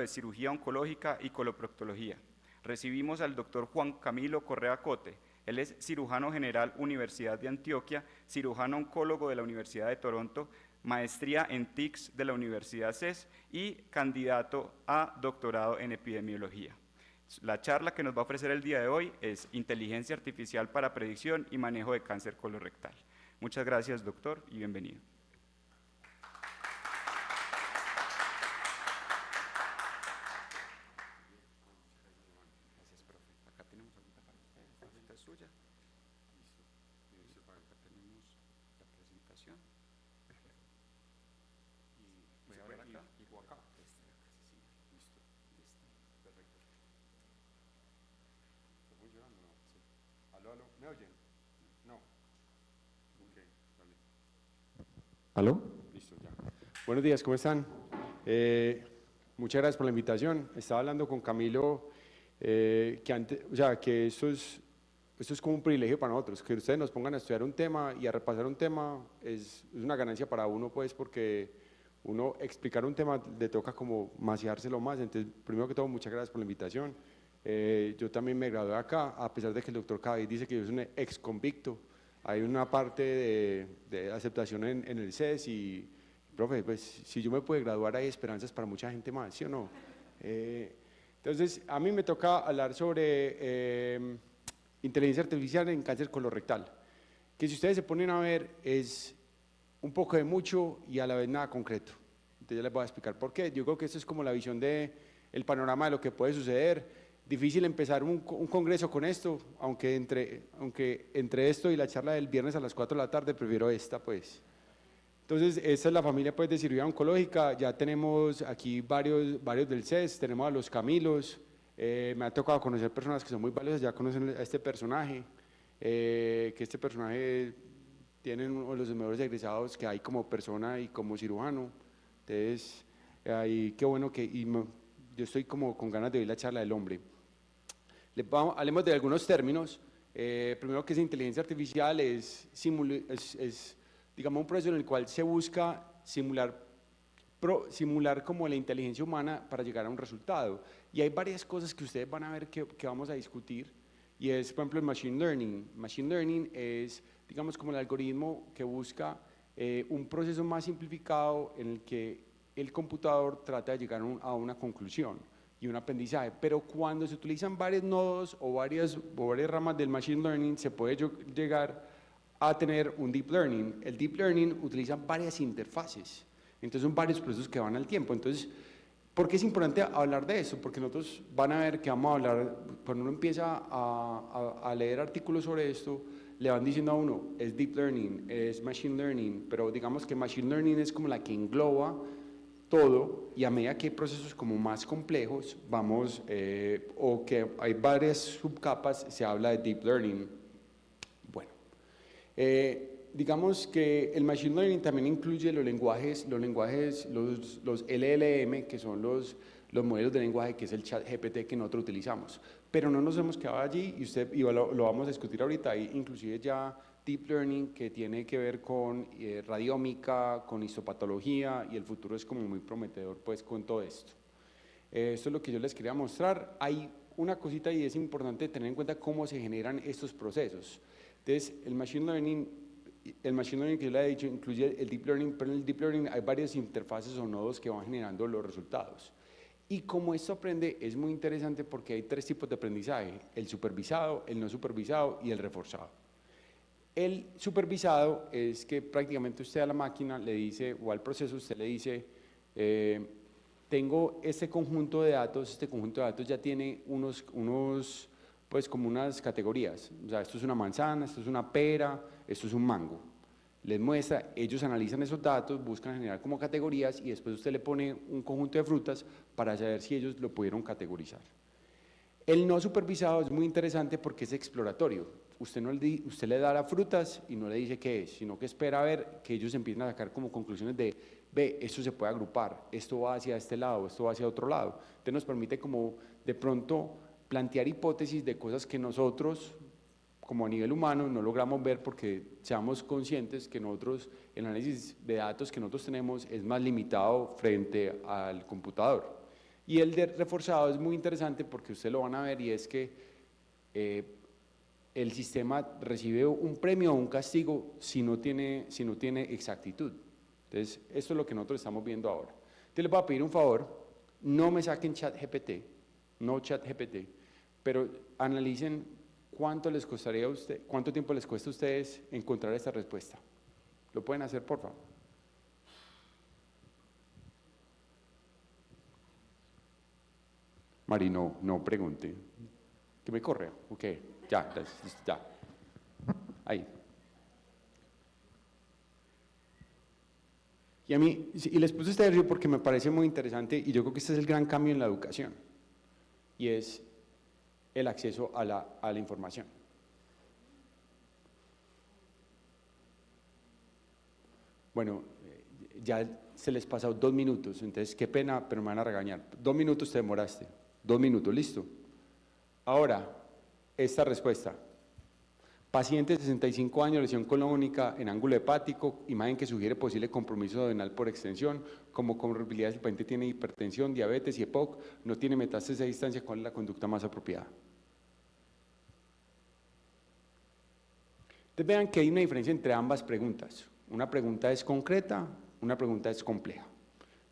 de Cirugía Oncológica y Coloproctología. Recibimos al doctor Juan Camilo Correa Cote. Él es cirujano general Universidad de Antioquia, cirujano oncólogo de la Universidad de Toronto, maestría en TICS de la Universidad CES y candidato a doctorado en epidemiología. La charla que nos va a ofrecer el día de hoy es Inteligencia Artificial para Predicción y Manejo de Cáncer Colorectal. Muchas gracias, doctor, y bienvenido. ¿Me oyen? No. Ok, vale. ¿Aló? Listo, ya. Buenos días, ¿cómo están? Muchas gracias por la invitación. Estaba hablando con Camilo que esto es como un privilegio para nosotros, que ustedes nos pongan a estudiar un tema y a repasar un tema es una ganancia para uno, pues, porque uno explicar un tema le toca como maciárselo más. Entonces, primero que todo, muchas gracias por la invitación. Yo también me gradué acá, a pesar de que el doctor Cadavid dice que yo soy un ex convicto. Hay una parte de aceptación en el CES y, profe, pues si yo me pude graduar hay esperanzas para mucha gente más, ¿sí o no? Entonces, a mí me toca hablar sobre inteligencia artificial en cáncer colorectal, que si ustedes se ponen a ver es un poco de mucho y a la vez nada concreto. Entonces, ya les voy a explicar por qué. Yo creo que esto es como la visión del panorama de lo que puede suceder. Difícil empezar un congreso con esto, aunque entre esto y la charla del viernes a las 4 de la tarde prefiero esta, pues. Entonces, esta es la familia, pues, de cirugía oncológica. Ya tenemos aquí varios del CES, tenemos a los Camilos. Me ha tocado conocer personas que son muy valiosas, ya conocen a este personaje, que este personaje tiene uno de los mejores egresados que hay como persona y como cirujano. Entonces, ahí qué bueno yo estoy como con ganas de oír la charla del hombre. Hablemos de algunos términos. Primero, que es inteligencia artificial, es digamos un proceso en el cual se busca simular como la inteligencia humana para llegar a un resultado. Y hay varias cosas que ustedes van a ver que vamos a discutir, y es, por ejemplo, el machine learning. Machine learning es, digamos, como el algoritmo que busca un proceso más simplificado en el que el computador trata de llegar a una conclusión y un aprendizaje, pero cuando se utilizan varios nodos o varias ramas del machine learning se puede llegar a tener un deep learning. El deep learning utiliza varias interfaces, entonces son varios procesos que van al tiempo. Entonces, ¿por qué es importante hablar de eso? Porque nosotros van a ver que vamos a hablar, cuando uno empieza a leer artículos sobre esto, le van diciendo a uno, es deep learning, es machine learning, pero digamos que machine learning es como la que engloba todo, y a medida que hay procesos como más complejos, o que hay varias subcapas, se habla de deep learning. Bueno, digamos que el machine learning también incluye los LLM, que son los modelos de lenguaje, que es el chat GPT que nosotros utilizamos. Pero no nos hemos quedado allí, y lo vamos a discutir ahorita. Hay inclusive ya deep learning que tiene que ver con radiómica, con histopatología, y el futuro es como muy prometedor, pues, con todo esto. Esto es lo que yo les quería mostrar. Hay una cosita, y es importante tener en cuenta cómo se generan estos procesos. Entonces, el machine learning que yo le he dicho incluye el deep learning, pero en el deep learning hay varias interfaces o nodos que van generando los resultados. Y como esto aprende, es muy interesante porque hay tres tipos de aprendizaje: el supervisado, el no supervisado y el reforzado. El supervisado es que prácticamente usted a la máquina le dice, o al proceso usted le dice, tengo este conjunto de datos ya tiene pues como unas categorías. O sea, esto es una manzana, esto es una pera, esto es un mango. Les muestra, ellos analizan esos datos, buscan generar como categorías, y después usted le pone un conjunto de frutas para saber si ellos lo pudieron categorizar. El no supervisado es muy interesante porque es exploratorio. Usted le da las frutas y no le dice qué es, sino que espera a ver que ellos empiecen a sacar como conclusiones de, ve, esto se puede agrupar, esto va hacia este lado, esto va hacia otro lado. Entonces nos permite como de pronto plantear hipótesis de cosas que nosotros, como a nivel humano, no logramos ver, porque seamos conscientes que nosotros, el análisis de datos que nosotros tenemos es más limitado frente al computador. Y el de reforzado es muy interesante porque ustedes lo van a ver y es que el sistema recibe un premio o un castigo si no tiene exactitud. Entonces, esto es lo que nosotros estamos viendo ahora. Entonces, les voy a pedir un favor, no me saquen ChatGPT, no ChatGPT, pero analicen cuánto les costaría a usted, cuánto tiempo les cuesta a ustedes encontrar esta respuesta. ¿Lo pueden hacer, por favor? Mari, no pregunte. Que me corre. Ok, ya. Ahí. Y les puse este ejercicio porque me parece muy interesante y yo creo que este es el gran cambio en la educación. Y es el acceso a la información. Bueno, ya se les pasó 2 minutos, entonces qué pena, pero me van a regañar. 2 minutos te demoraste. 2 minutos, listo. Ahora, esta respuesta. Paciente de 65 años, lesión colónica en ángulo hepático, imagen que sugiere posible compromiso duodenal por extensión, como comorbilidad el paciente tiene hipertensión, diabetes y EPOC, no tiene metástasis a distancia, ¿cuál es la conducta más apropiada? Entonces vean que hay una diferencia entre ambas preguntas. Una pregunta es concreta, una pregunta es compleja.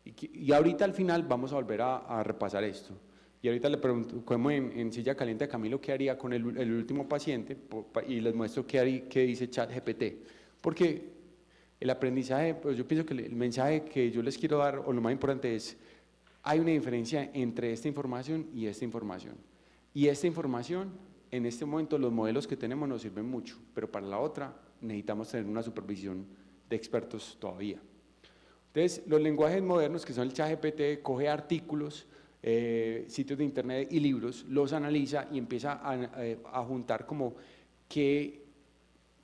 Y ahorita al final vamos a volver a repasar esto. Y ahorita le pregunto, como en silla caliente a Camilo, ¿qué haría con el último paciente? Y les muestro qué dice ChatGPT. Porque el aprendizaje, pues yo pienso que el mensaje que yo les quiero dar, o lo más importante es, hay una diferencia entre esta información y esta información. Y esta información, en este momento los modelos que tenemos nos sirven mucho, pero para la otra necesitamos tener una supervisión de expertos todavía. Entonces, los lenguajes modernos, que son el ChatGPT, coge artículos, sitios de internet y libros, los analiza y empieza a juntar como qué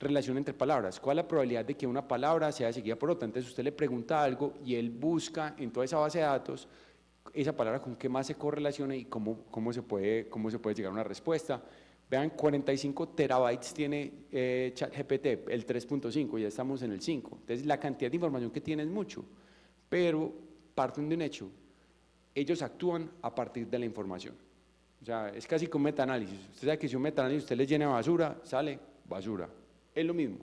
relación entre palabras, cuál es la probabilidad de que una palabra sea seguida por otra. Entonces usted le pregunta algo y él busca en toda esa base de datos esa palabra con qué más se correlaciona y cómo se puede llegar a una respuesta. Vean, 45 terabytes tiene ChatGPT, el 3.5, ya estamos en el 5. Entonces la cantidad de información que tiene es mucho, pero parten de un hecho. Ellos actúan a partir de la información. O sea, es casi como un metaanálisis. Usted sabe que si un metaanálisis usted le llena basura, sale basura. Es lo mismo.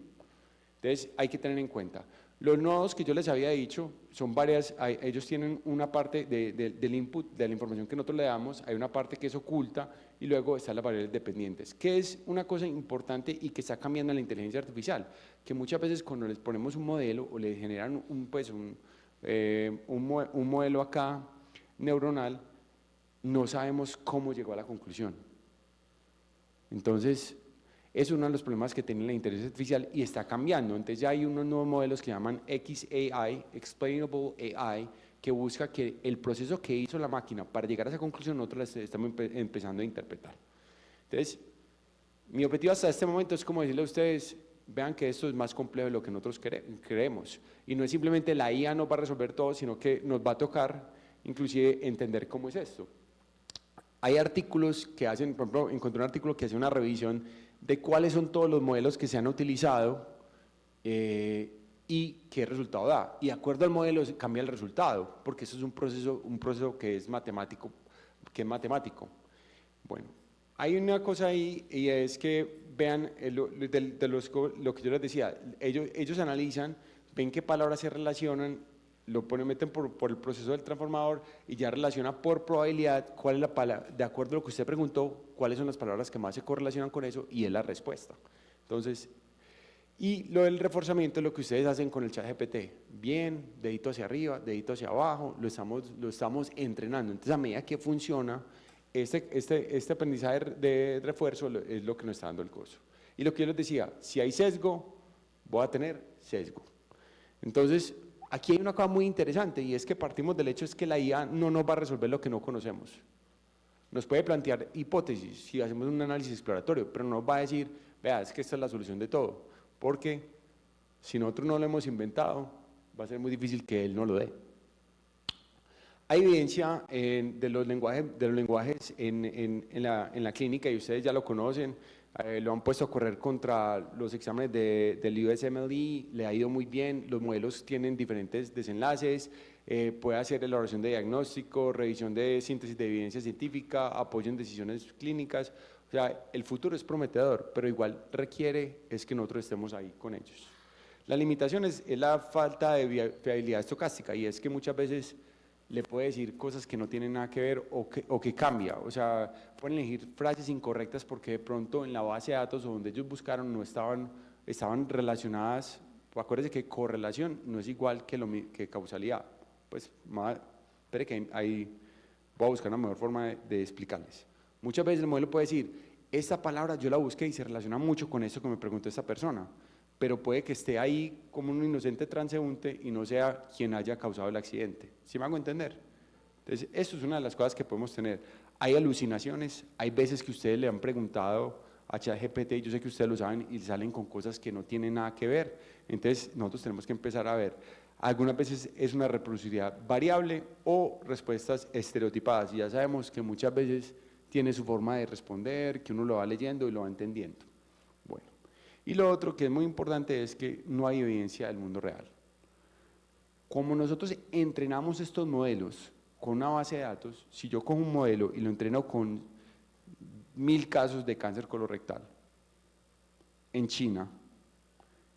Entonces hay que tener en cuenta. Los nodos que yo les había dicho son varias, ellos tienen una parte del input, de la información que nosotros le damos, hay una parte que es oculta y luego están las variables dependientes, que es una cosa importante y que está cambiando en la inteligencia artificial, que muchas veces cuando les ponemos un modelo o le generan un modelo acá, neuronal, no sabemos cómo llegó a la conclusión. Entonces, es uno de los problemas que tiene la inteligencia artificial y está cambiando. Entonces ya hay unos nuevos modelos que llaman XAI, Explainable AI, que busca que el proceso que hizo la máquina para llegar a esa conclusión nosotros la estamos empezando a interpretar. Entonces, mi objetivo hasta este momento es como decirle a ustedes, vean que esto es más complejo de lo que nosotros creemos. Y no es simplemente la IA nos va a resolver todo, sino que nos va a tocar inclusive entender cómo es esto. Hay artículos que hacen, por ejemplo, encontré un artículo que hace una revisión de cuáles son todos los modelos que se han utilizado y qué resultado da. Y de acuerdo al modelo cambia el resultado, porque eso es un proceso que es matemático. Bueno, hay una cosa ahí y es que vean lo que yo les decía, ellos analizan, ven qué palabras se relacionan, lo meten por el proceso del transformador y ya relaciona por probabilidad cuál es la palabra, de acuerdo a lo que usted preguntó, cuáles son las palabras que más se correlacionan con eso y es la respuesta. Entonces, y lo del reforzamiento es lo que ustedes hacen con el ChatGPT. Bien, dedito hacia arriba, dedito hacia abajo, lo estamos entrenando. Entonces, a medida que funciona, este aprendizaje de refuerzo es lo que nos está dando el curso. Y lo que yo les decía, si hay sesgo, voy a tener sesgo. Entonces, aquí hay una cosa muy interesante y es que partimos del hecho es que la IA no nos va a resolver lo que no conocemos. Nos puede plantear hipótesis si hacemos un análisis exploratorio, pero no nos va a decir, vea, es que esta es la solución de todo, porque si nosotros no lo hemos inventado, va a ser muy difícil que él no lo dé. Hay evidencia de los lenguajes en la clínica y ustedes ya lo conocen, lo han puesto a correr contra los exámenes del USMLE, le ha ido muy bien, los modelos tienen diferentes desenlaces, puede hacer elaboración de diagnóstico, revisión de síntesis de evidencia científica, apoyo en decisiones clínicas. O sea, el futuro es prometedor, pero igual requiere es que nosotros estemos ahí con ellos. La limitación es la falta de fiabilidad estocástica, y es que muchas veces le puede decir cosas que no tienen nada que ver o que cambia. O sea, pueden elegir frases incorrectas porque de pronto en la base de datos o donde ellos buscaron no estaban relacionadas. Acuérdense que correlación no es igual que causalidad. Pues, espere que ahí voy a buscar una mejor forma de explicarles. Muchas veces el modelo puede decir, esta palabra yo la busqué y se relaciona mucho con eso que me preguntó esta persona, pero puede que esté ahí como un inocente transeúnte y no sea quien haya causado el accidente. ¿Sí me hago entender? Entonces, eso es una de las cosas que podemos tener. Hay alucinaciones, hay veces que ustedes le han preguntado a ChatGPT, yo sé que ustedes lo saben, y salen con cosas que no tienen nada que ver. Entonces, nosotros tenemos que empezar a ver. Algunas veces es una reproducibilidad variable o respuestas estereotipadas, y ya sabemos que muchas veces tiene su forma de responder, que uno lo va leyendo y lo va entendiendo. Bueno, y lo otro que es muy importante es que no hay evidencia del mundo real. Como nosotros entrenamos estos modelos con una base de datos, si yo cojo un modelo y lo entreno con 1000 casos de cáncer colorectal en China,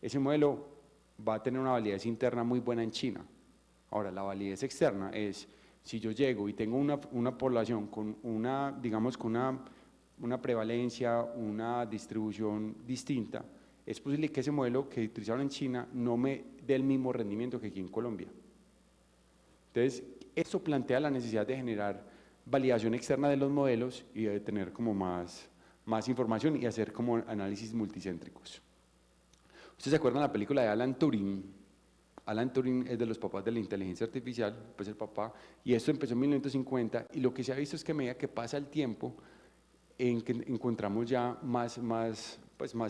ese modelo va a tener una validez interna muy buena en China. Ahora, la validez externa es, si yo llego y tengo una población con digamos, con una prevalencia, una distribución distinta, es posible que ese modelo que utilizaron en China no me dé el mismo rendimiento que aquí en Colombia. Entonces, eso plantea la necesidad de generar validación externa de los modelos y de tener como más información y hacer como análisis multicéntricos. ¿Ustedes se acuerdan de la película de Alan Turing? Alan Turing es de los papás de la inteligencia artificial, pues el papá, y esto empezó en 1950, y lo que se ha visto es que a medida que pasa el tiempo, en que encontramos ya más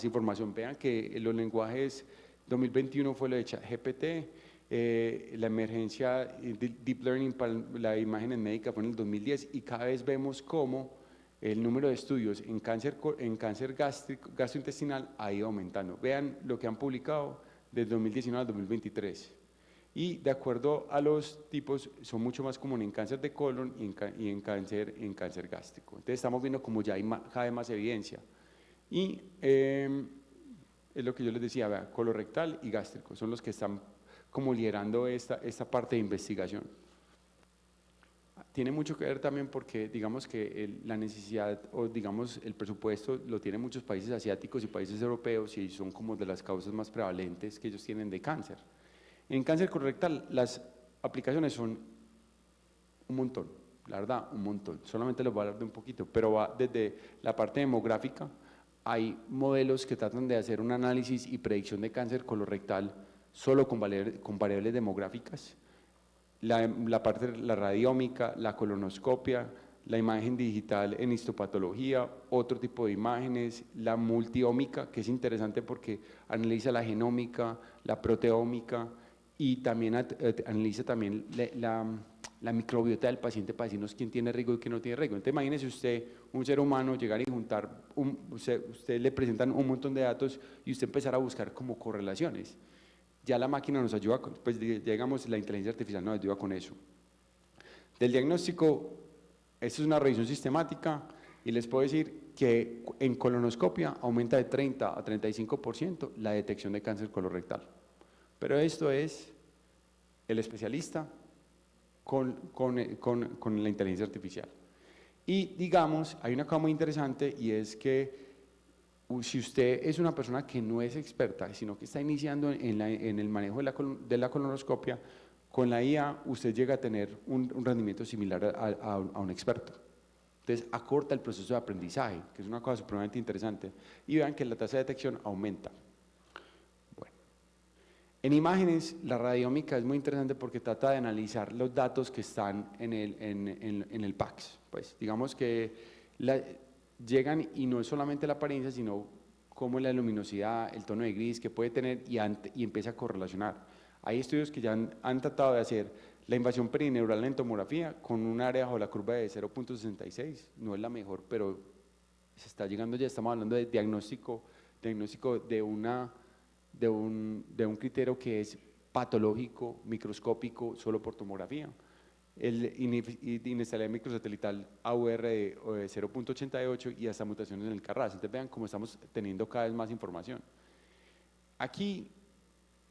información. Vean que los lenguajes, 2021 fue lo de ChatGPT, la emergencia de Deep Learning para la imagen en médica fue en el 2010, y cada vez vemos cómo el número de estudios en cáncer gastrointestinal ha ido aumentando. Vean lo que han publicado desde 2019 al 2023. Y de acuerdo a los tipos, son mucho más comunes en cáncer de colon y en cáncer gástrico. Entonces estamos viendo como ya hay cada vez más evidencia. Y es lo que yo les decía, vea, colorectal y gástrico son los que están como liderando esta parte de investigación. Tiene mucho que ver también porque digamos que la necesidad o digamos el presupuesto lo tienen muchos países asiáticos y países europeos, y son como de las causas más prevalentes que ellos tienen de cáncer. En cáncer colorectal las aplicaciones son un montón, la verdad, un montón. Solamente les voy a hablar de un poquito, pero va desde la parte demográfica. Hay modelos que tratan de hacer un análisis y predicción de cáncer colorectal solo con variables demográficas. La parte de la radiómica, la colonoscopia, la imagen digital en histopatología, otro tipo de imágenes, la multiómica, que es interesante porque analiza la genómica, la proteómica, y también analiza también la microbiota del paciente para decirnos quién tiene riesgo y quién no tiene riesgo. Entonces imagínese usted, un ser humano, llegar y juntar, usted le presentan un montón de datos y usted empezar a buscar como correlaciones. Ya la máquina nos ayuda, pues digamos la inteligencia artificial nos ayuda con eso. Del diagnóstico, esto es una revisión sistemática y les puedo decir que en colonoscopia aumenta de 30 a 35% la detección de cáncer colorectal. Pero esto es el especialista con la inteligencia artificial. Y digamos, hay una cosa muy interesante, y es que si usted es una persona que no es experta, sino que está iniciando en el manejo de la colonoscopia, con la IA usted llega a tener un rendimiento similar a un experto. Entonces acorta el proceso de aprendizaje, que es una cosa supremamente interesante, y vean que la tasa de detección aumenta. Bueno, en imágenes la radiómica es muy interesante porque trata de analizar los datos que están en el PACS. Pues digamos que llegan y no es solamente la apariencia, sino cómo la luminosidad, el tono de gris que puede tener, y empieza a correlacionar. Hay estudios que ya han tratado de hacer la invasión perineural en tomografía con un área bajo la curva de 0.66, no es la mejor, pero se está llegando, ya estamos hablando de diagnóstico de un criterio que es patológico, microscópico, solo por tomografía. Inestabilidad microsatelital AUR de 0.88 y hasta mutaciones en el CARRAS. Entonces vean cómo estamos teniendo cada vez más información. Aquí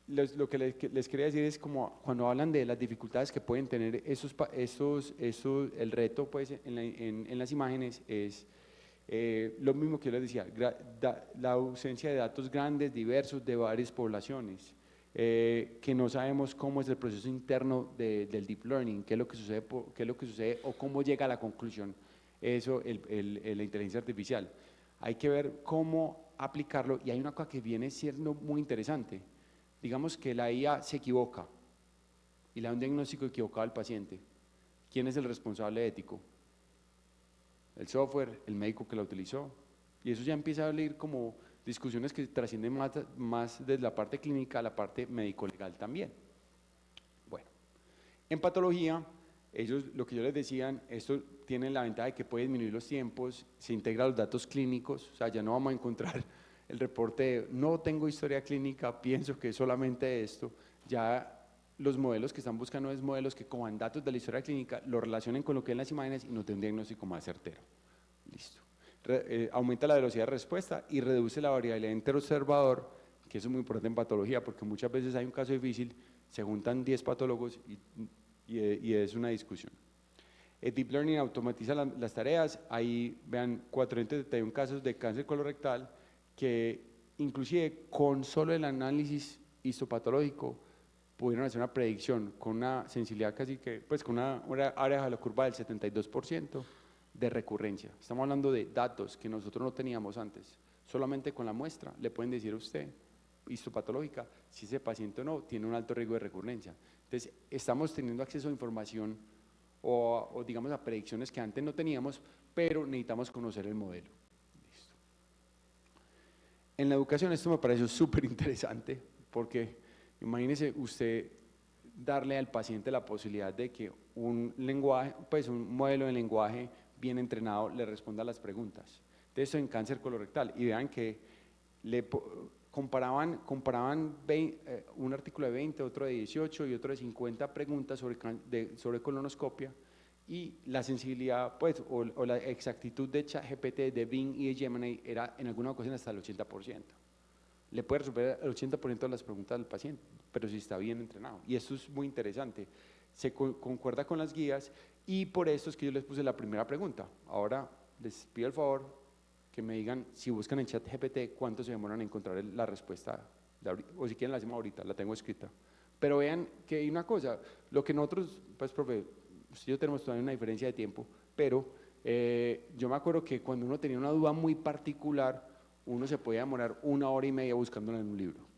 lo que les quería decir es como cuando hablan de las dificultades que pueden tener el reto pues, en las imágenes es lo mismo que yo les decía, la ausencia de datos grandes, diversos, de varias poblaciones, que no sabemos cómo es el proceso interno del deep learning, qué es lo que sucede o cómo llega a la conclusión eso, la inteligencia artificial. Hay que ver cómo aplicarlo y hay una cosa que viene siendo muy interesante. Digamos que la IA se equivoca y le da un diagnóstico equivocado al paciente. ¿Quién es el responsable ético? El software, el médico que la utilizó. Y eso ya empieza a abrir como discusiones que trascienden más desde la parte clínica a la parte médico-legal también. Bueno, en patología, ellos, lo que yo les decía, esto tiene la ventaja de que puede disminuir los tiempos, se integra los datos clínicos, o sea, ya no vamos a encontrar el reporte de no tengo historia clínica, pienso que es solamente esto, ya los modelos que están buscando es modelos que cojan datos de la historia clínica, lo relacionen con lo que es las imágenes y nos den un diagnóstico más certero. Listo. Aumenta la velocidad de respuesta y reduce la variabilidad interobservador, que eso es muy importante en patología, porque muchas veces hay un caso difícil, se juntan 10 patólogos y es una discusión. El Deep Learning automatiza las tareas, ahí vean 431 casos de cáncer colorectal que inclusive con solo el análisis histopatológico pudieron hacer una predicción con una sensibilidad casi que, pues con una área de la curva del 72% de recurrencia. Estamos hablando de datos que nosotros no teníamos antes. Solamente con la muestra le pueden decir a usted, histopatológica, si ese paciente o no tiene un alto riesgo de recurrencia. Entonces, estamos teniendo acceso a información o digamos a predicciones que antes no teníamos, pero necesitamos conocer el modelo. Listo. En la educación esto me pareció súper interesante porque imagínese usted darle al paciente la posibilidad de que un lenguaje, pues un modelo de lenguaje bien entrenado le responda a las preguntas. De eso en cáncer colorectal y vean que comparaban un artículo de 20, otro de 18 y otro de 50 preguntas sobre colonoscopia y la sensibilidad pues, o la exactitud de ChatGPT, de Bing y de Gemini era en alguna ocasión hasta el 80%. Le puede resolver el 80% de las preguntas del paciente, pero si está bien entrenado. Y esto es muy interesante. Se concuerda con las guías y por esto es que yo les puse la primera pregunta. Ahora les pido el favor que me digan, si buscan en ChatGPT, cuánto se demoran en encontrar la respuesta, o si quieren la hacemos ahorita, la tengo escrita. Pero vean que hay una cosa, lo que nosotros, pues profe, usted y yo tenemos todavía una diferencia de tiempo, pero yo me acuerdo que cuando uno tenía una duda muy particular, uno se podía demorar 1 hora y media buscándola en un libro.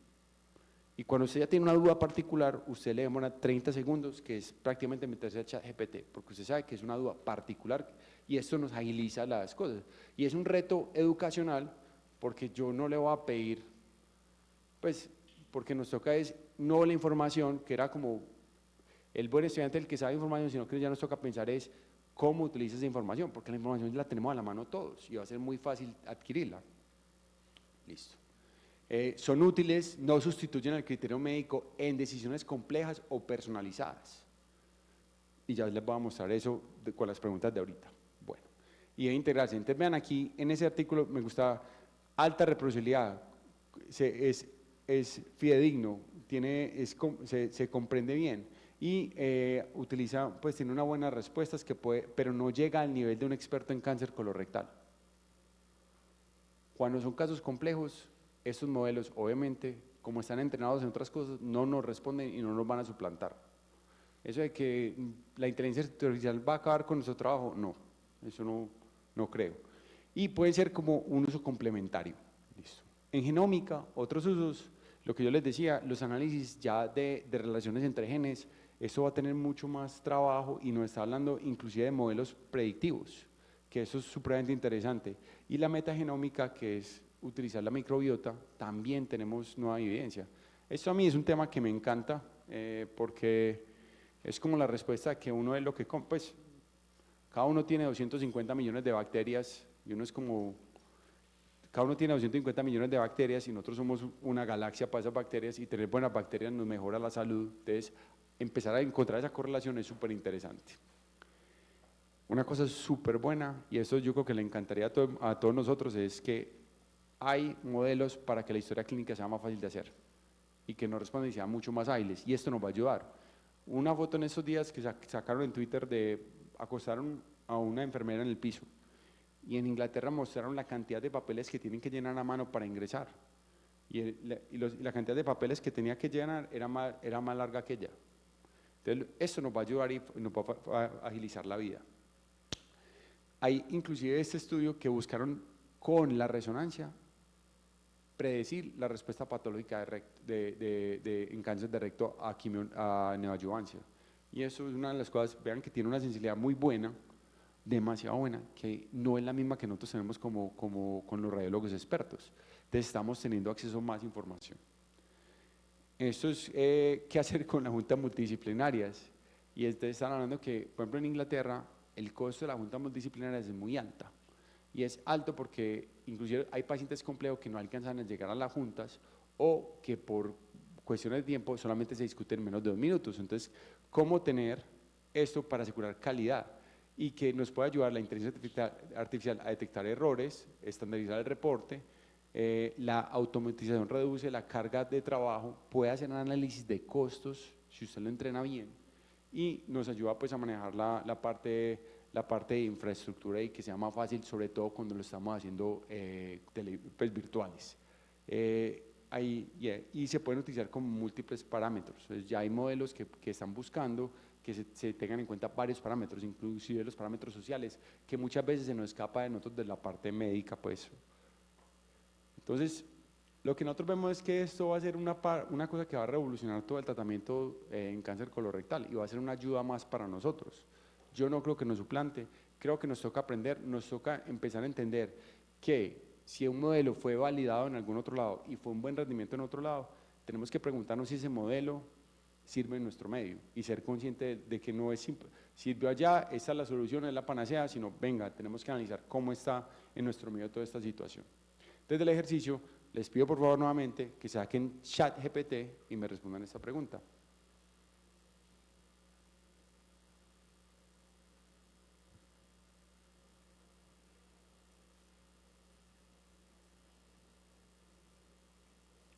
Y cuando usted ya tiene una duda particular, usted le demora 30 segundos, que es prácticamente meterse a ChatGPT, porque usted sabe que es una duda particular y esto nos agiliza las cosas. Y es un reto educacional, porque yo no le voy a pedir, pues, porque nos toca es no la información, que era como el buen estudiante el que sabe información, sino que ya nos toca pensar es cómo utiliza esa información, porque la información la tenemos a la mano todos y va a ser muy fácil adquirirla. Listo. Son útiles, no sustituyen al criterio médico en decisiones complejas o personalizadas. Y ya les voy a mostrar eso con las preguntas de ahorita. Bueno, y debe integrarse. Entonces vean aquí, en ese artículo me gusta alta reproducibilidad, es fidedigno, se comprende bien y utiliza, pues tiene unas buenas respuestas que pero no llega al nivel de un experto en cáncer colorectal. Cuando son casos complejos, estos modelos, obviamente, como están entrenados en otras cosas, no nos responden y no nos van a suplantar. Eso de que la inteligencia artificial va a acabar con nuestro trabajo, no, eso no creo. Y puede ser como un uso complementario. Listo. En genómica, otros usos, lo que yo les decía, los análisis ya de relaciones entre genes, eso va a tener mucho más trabajo y nos está hablando inclusive de modelos predictivos, que eso es supremamente interesante. Y la metagenómica, que es utilizar la microbiota, también tenemos nueva evidencia. Esto a mí es un tema que me encanta porque es como la respuesta que uno es lo que come, pues cada uno tiene 250 millones de bacterias y uno es como Cada uno tiene 250 millones de bacterias y nosotros somos una galaxia para esas bacterias y tener buenas bacterias nos mejora la salud. Entonces, empezar a encontrar esa correlación es súper interesante. Una cosa súper buena, y eso yo creo que le encantaría a todos nosotros, es que hay modelos para que la historia clínica sea más fácil de hacer y que nos respondan y sean mucho más ágiles, y esto nos va a ayudar. Una foto en esos días que sacaron en Twitter de acostaron a una enfermera en el piso, y en Inglaterra mostraron la cantidad de papeles que tienen que llenar a mano para ingresar, y la cantidad de papeles que tenía que llenar era más larga que ella. Entonces, esto nos va a ayudar y nos va a agilizar la vida. Hay inclusive este estudio que buscaron con la resonancia predecir la respuesta patológica en cáncer de recto a neoadyuvancia. Y eso es una de las cosas, vean que tiene una sensibilidad muy buena, demasiado buena, que no es la misma que nosotros tenemos como con los radiólogos expertos. Entonces estamos teniendo acceso a más información. Esto es qué hacer con las juntas multidisciplinarias. Y están hablando que, por ejemplo, en Inglaterra, el costo de la junta multidisciplinaria es muy alta. Y es alto porque inclusive hay pacientes complejos que no alcanzan a llegar a las juntas o que por cuestiones de tiempo solamente se discuten en menos de 2 minutos. Entonces, ¿cómo tener esto para asegurar calidad? Y que nos pueda ayudar la inteligencia artificial a detectar errores, estandarizar el reporte, la automatización reduce la carga de trabajo, puede hacer un análisis de costos si usted lo entrena bien y nos ayuda pues a manejar la parte de infraestructura y que sea más fácil, sobre todo cuando lo estamos haciendo pues, virtuales. Y se pueden utilizar con múltiples parámetros. Entonces, ya hay modelos que están buscando que se tengan en cuenta varios parámetros, inclusive los parámetros sociales, que muchas veces se nos escapa de nosotros de la parte médica, pues. Entonces, lo que nosotros vemos es que esto va a ser una cosa que va a revolucionar todo el tratamiento en cáncer colorectal y va a ser una ayuda más para nosotros. Yo no creo que nos suplante, creo que nos toca aprender, nos toca empezar a entender que si un modelo fue validado en algún otro lado y fue un buen rendimiento en otro lado, tenemos que preguntarnos si ese modelo sirve en nuestro medio y ser consciente de que no es simple, sirvió allá, esta es la solución, es la panacea, sino venga, tenemos que analizar cómo está en nuestro medio toda esta situación. Desde el ejercicio, les pido por favor nuevamente que saquen ChatGPT y me respondan esta pregunta.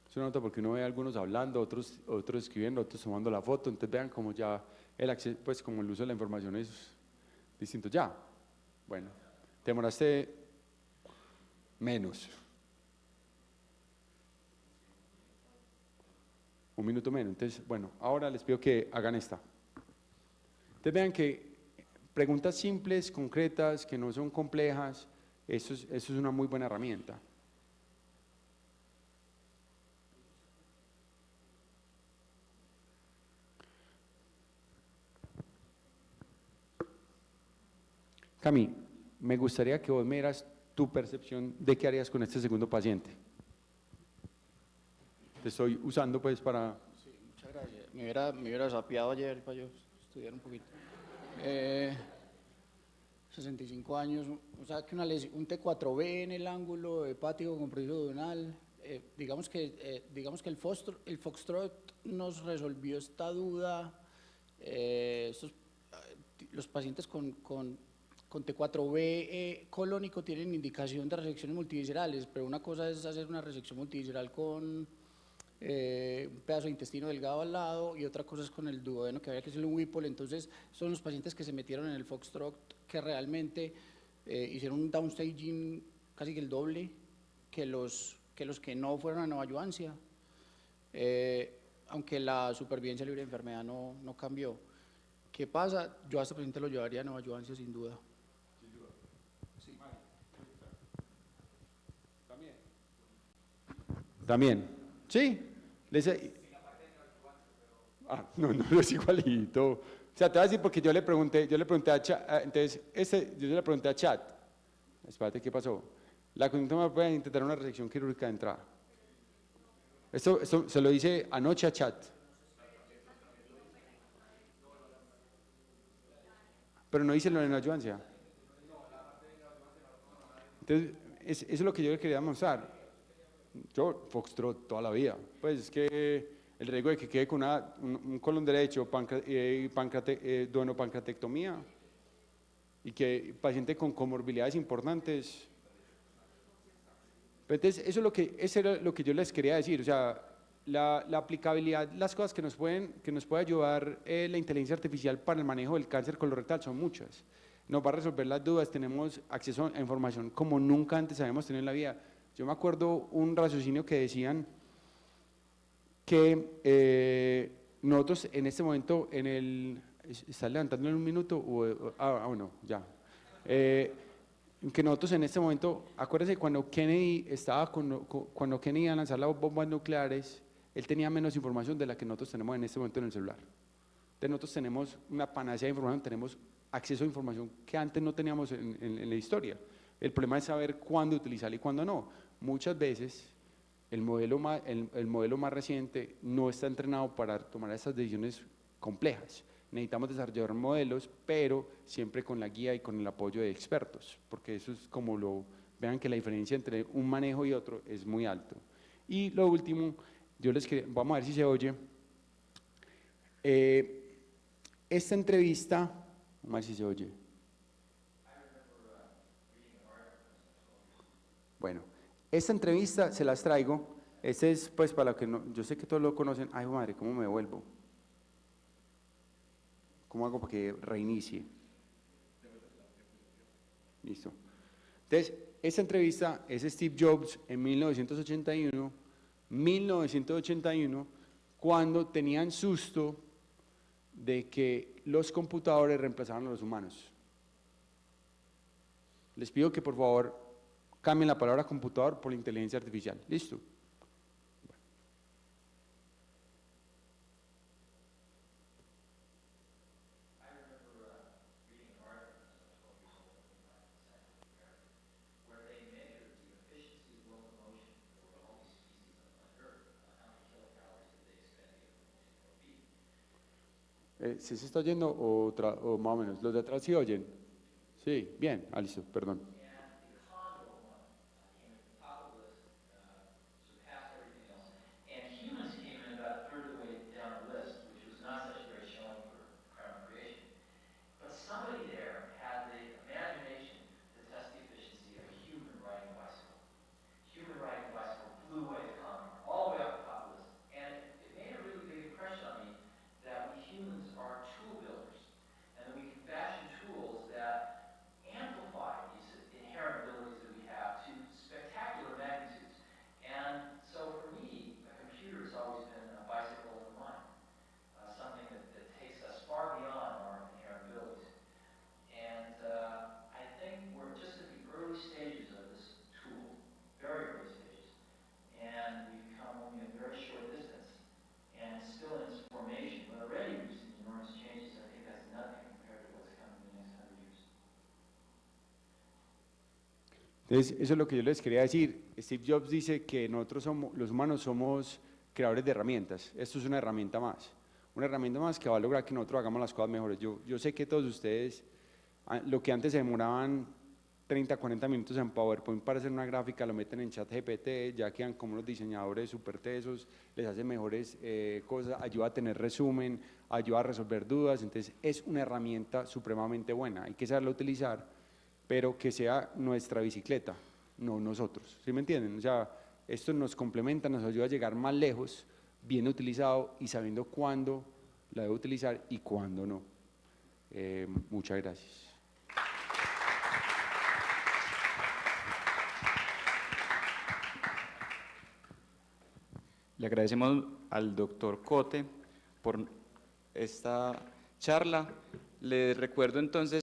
Es una nota porque uno ve a algunos hablando, otros escribiendo, otros tomando la foto, entonces vean como ya el acceso, pues como el uso de la información es distinto. Ya, bueno, te demoraste menos. 1 minuto menos. Entonces, bueno, ahora les pido que hagan esta. Entonces vean que preguntas simples, concretas, que no son complejas, eso es una muy buena herramienta. Cami, me gustaría que vos me dieras tu percepción de qué harías con este segundo paciente. Te estoy usando pues para… Sí, muchas gracias. Me hubiera sapeado ayer para yo estudiar un poquito. 65 años, o sea que un T4B en el ángulo hepático con proceso duodenal. Digamos que el Foxtrot nos resolvió esta duda. Los pacientes con T4B colónico tienen indicación de resecciones multiviscerales, pero una cosa es hacer una resección multivisceral con un pedazo de intestino delgado al lado y otra cosa es con el duodeno que había que hacerle un Whipple. Entonces son los pacientes que se metieron en el Foxtrot que realmente hicieron un downstaging casi que el doble que los que no fueron a neoadyuvancia, aunque la supervivencia libre de enfermedad no cambió. ¿Qué pasa? Yo a este paciente lo llevaría a neoadyuvancia sin duda. Sí. También. ¿Sí? No es igualito. O sea, te voy a decir porque yo le pregunté a Chat, entonces, yo le pregunté a Chat, espérate, ¿qué pasó? La conducta me puede intentar una resección quirúrgica de entrada. Esto se lo hice anoche a Chat. Pero no hice lo de la ayudancia. Entonces, eso es lo que yo le quería mostrar. Yo, Foxtrot, toda la vida. Pues es que el riesgo de que quede con un colon derecho, duodopancreatectomía, y que paciente con comorbilidades importantes. Entonces, eso era lo que yo les quería decir. O sea, la aplicabilidad, las cosas que nos puede ayudar la inteligencia artificial para el manejo del cáncer colorectal son muchas. Nos va a resolver las dudas, tenemos acceso a información como nunca antes habíamos tenido en la vida. Yo me acuerdo un raciocinio que decían que nosotros en este momento, ¿estás levantando en un minuto? Bueno, ya. Que nosotros en este momento, acuérdense cuando Kennedy cuando Kennedy iba a lanzar las bombas nucleares, él tenía menos información de la que nosotros tenemos en este momento en el celular. Entonces nosotros tenemos una panacea de información, tenemos acceso a información que antes no teníamos en la historia. El problema es saber cuándo utilizarla y cuándo no. Muchas veces el modelo más reciente no está entrenado para tomar esas decisiones complejas. Necesitamos desarrollar modelos, pero siempre con la guía y con el apoyo de expertos, porque eso es como vean que la diferencia entre un manejo y otro es muy alto. Y lo último, vamos a ver si se oye. Esta entrevista, vamos a ver si se oye. Bueno, esta entrevista se las traigo. Este es pues para los que no, yo sé que todos lo conocen. Ay madre, ¿cómo me vuelvo? ¿Cómo hago para que reinicie? Listo. Entonces, esta entrevista es Steve Jobs en 1981, cuando tenían susto de que los computadores reemplazaran a los humanos. Les pido que por favor cambien la palabra computador por inteligencia artificial. ¿Listo? ¿Sí se está oyendo o más o menos? ¿Los de atrás sí oyen? Sí, bien, listo, perdón. Entonces, eso es lo que yo les quería decir. Steve Jobs dice que nosotros los humanos somos creadores de herramientas. Esto es una herramienta más que va a lograr que nosotros hagamos las cosas mejores. Yo sé que todos ustedes, lo que antes se demoraban 30, 40 minutos en PowerPoint para hacer una gráfica, lo meten en ChatGPT, ya quedan como unos diseñadores súper tesos, les hacen mejores cosas, ayuda a tener resumen, ayuda a resolver dudas. Entonces, es una herramienta supremamente buena. Hay que saberla utilizar, pero que sea nuestra bicicleta, no nosotros, ¿sí me entienden? O sea, esto nos complementa, nos ayuda a llegar más lejos, bien utilizado y sabiendo cuándo la debo utilizar y cuándo no. Muchas gracias. Le agradecemos al doctor Cote por esta charla. Le recuerdo entonces